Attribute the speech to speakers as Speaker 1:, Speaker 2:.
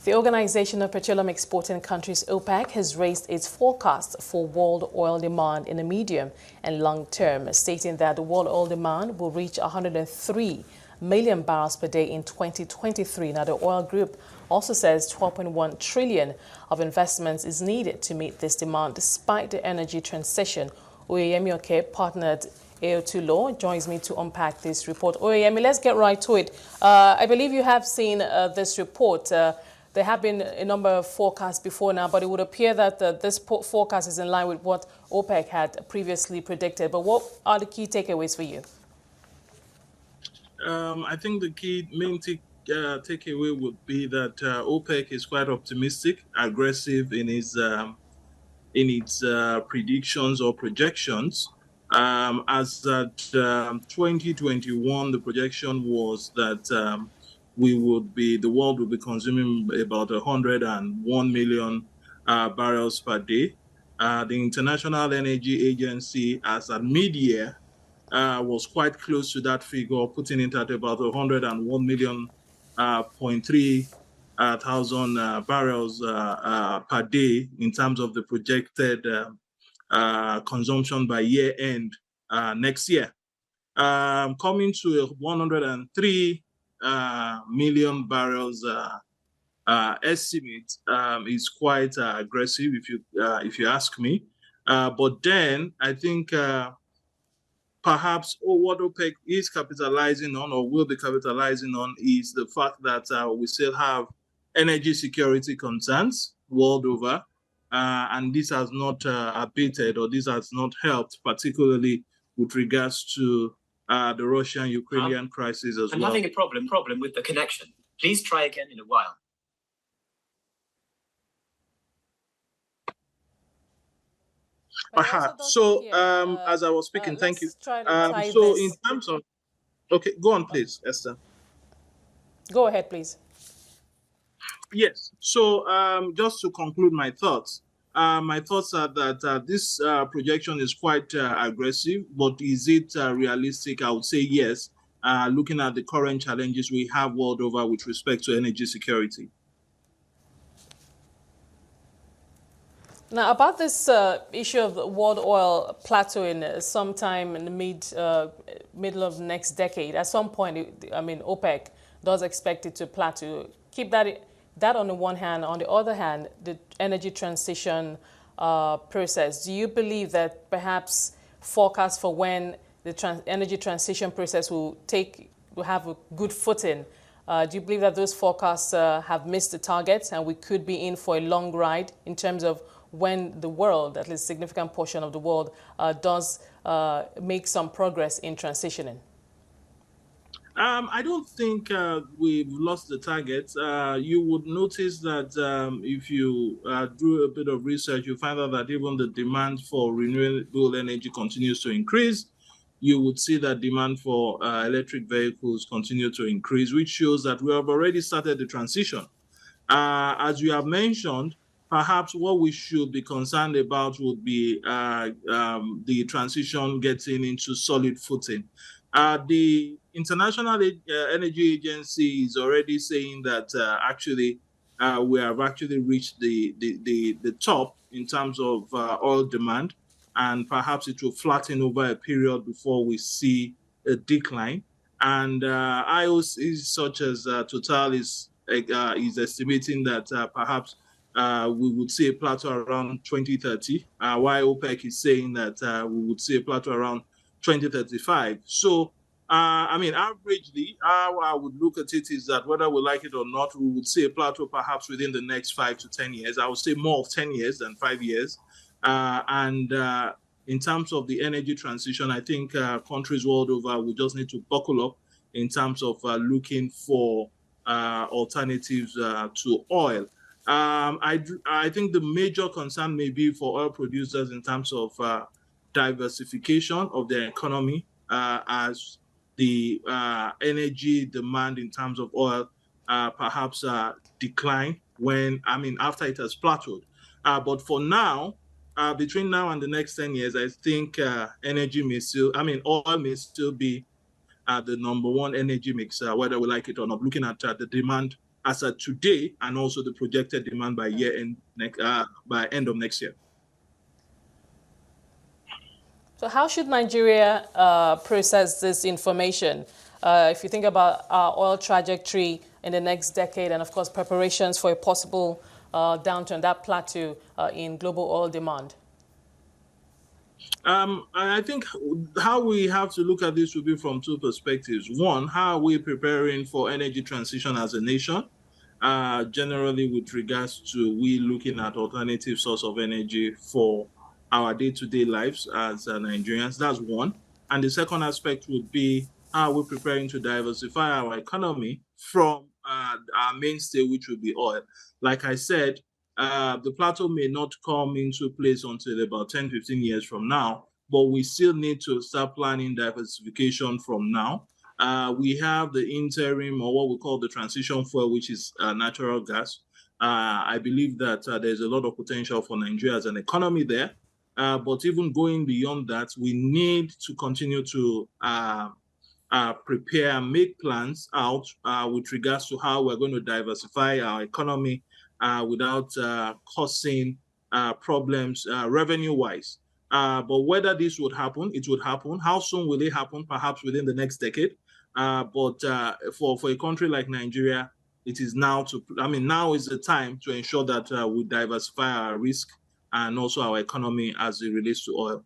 Speaker 1: The Organization of Petroleum Exporting Countries, OPEC, has raised its forecast for world oil demand in the medium and long term, stating that the world oil demand will reach 103 million barrels per day in 2023. Now, the oil group also says 12.1 trillion of investments is needed to meet this demand despite the energy transition. Oyeyemi, partnered AO2 Law, joins me to unpack this report. Oyeyemi, let's get right to it. I believe you have seen this report. There have been a number of forecasts before now, but it would appear that this forecast is in line with what OPEC had previously predicted. But what are the key takeaways for you?
Speaker 2: I think the main takeaway would be that OPEC is quite optimistic, aggressive in its predictions or projections. As at 2021, the projection was that the world would be consuming about 101 million barrels per day. The International Energy Agency, as at mid-year, was quite close to that figure, putting it at about 101 million, 0.3 thousand barrels per day in terms of the projected consumption by year end next year. Coming to 103 million barrels estimate is quite aggressive, if you ask me. But then I think perhaps what OPEC is capitalizing on, or will be capitalizing on, is the fact that we still have energy security concerns world over, and this has not abated, or this has not helped, particularly with regards to the Russian-Ukrainian crisis as well.
Speaker 3: I'm having a problem with the connection. Please try again in a while.
Speaker 2: So, as I was speaking, thank you. So, in terms of, okay, go on, please, Esther.
Speaker 1: Go ahead, please.
Speaker 2: Yes. So, just to conclude my thoughts are that this projection is quite aggressive, but is it realistic? I would say yes, looking at the current challenges we have world over with respect to energy security.
Speaker 1: Now, about this issue of world oil plateauing sometime in the middle of next decade, at some point, OPEC does expect it to plateau. Keep that on the one hand. On the other hand, the energy transition process. Do you believe that perhaps forecasts for when the energy transition process will have a good footing? Do you believe that those forecasts have missed the targets and we could be in for a long ride in terms of when the world, at least a significant portion of the world, does make some progress in transitioning?
Speaker 2: I don't think we've lost the target. You would notice that if you do a bit of research, you find out that even the demand for renewable energy continues to increase. You would see that demand for electric vehicles continue to increase, which shows that we have already started the transition. As you have mentioned, perhaps what we should be concerned about would be the transition getting into solid footing. The International Energy Agency is already saying that actually we have actually reached the top in terms of oil demand, and perhaps it will flatten over a period before we see a decline. And IOCs such as Total is estimating that perhaps we would see a plateau around 2030, while OPEC is saying that we would see a plateau around 2035. So, averagely, how I would look at it is that whether we like it or not, we would see a plateau perhaps within the next 5 to 10 years. I would say more of 10 years than 5 years. In terms of the energy transition, I think countries world over will just need to buckle up in terms of looking for alternatives to oil. I think the major concern may be for oil producers in terms of diversification of their economy as the energy demand in terms of oil perhaps decline after it has plateaued. But for now, between now and the next 10 years, I think oil may still be the number one energy mix, whether we like it or not, looking at the demand as of today, and also the projected demand by by end of next year.
Speaker 1: So how should Nigeria process this information? If you think about our oil trajectory in the next decade and, of course, preparations for a possible downturn, that plateau in global oil demand?
Speaker 2: I think how we have to look at this will be from two perspectives. One, how are we preparing for energy transition as a nation? Generally, with regards to we looking at alternative source of energy for our day-to-day lives as Nigerians. That's one. And the second aspect would be how are we preparing to diversify our economy from our mainstay, which would be oil. Like I said, the plateau may not come into place until about 10, 15 years from now, but we still need to start planning diversification from now. We have the interim, or what we call the transition fuel, which is natural gas. I believe that there's a lot of potential for Nigeria as an economy there. But even going beyond that, we need to continue to prepare and make plans out with regards to how we're going to diversify our economy without causing problems revenue-wise. But whether this would happen, it would happen. How soon will it happen? Perhaps within the next decade. But for a country like Nigeria, it is now now is the time to ensure that we diversify our risk and also our economy as it relates to oil.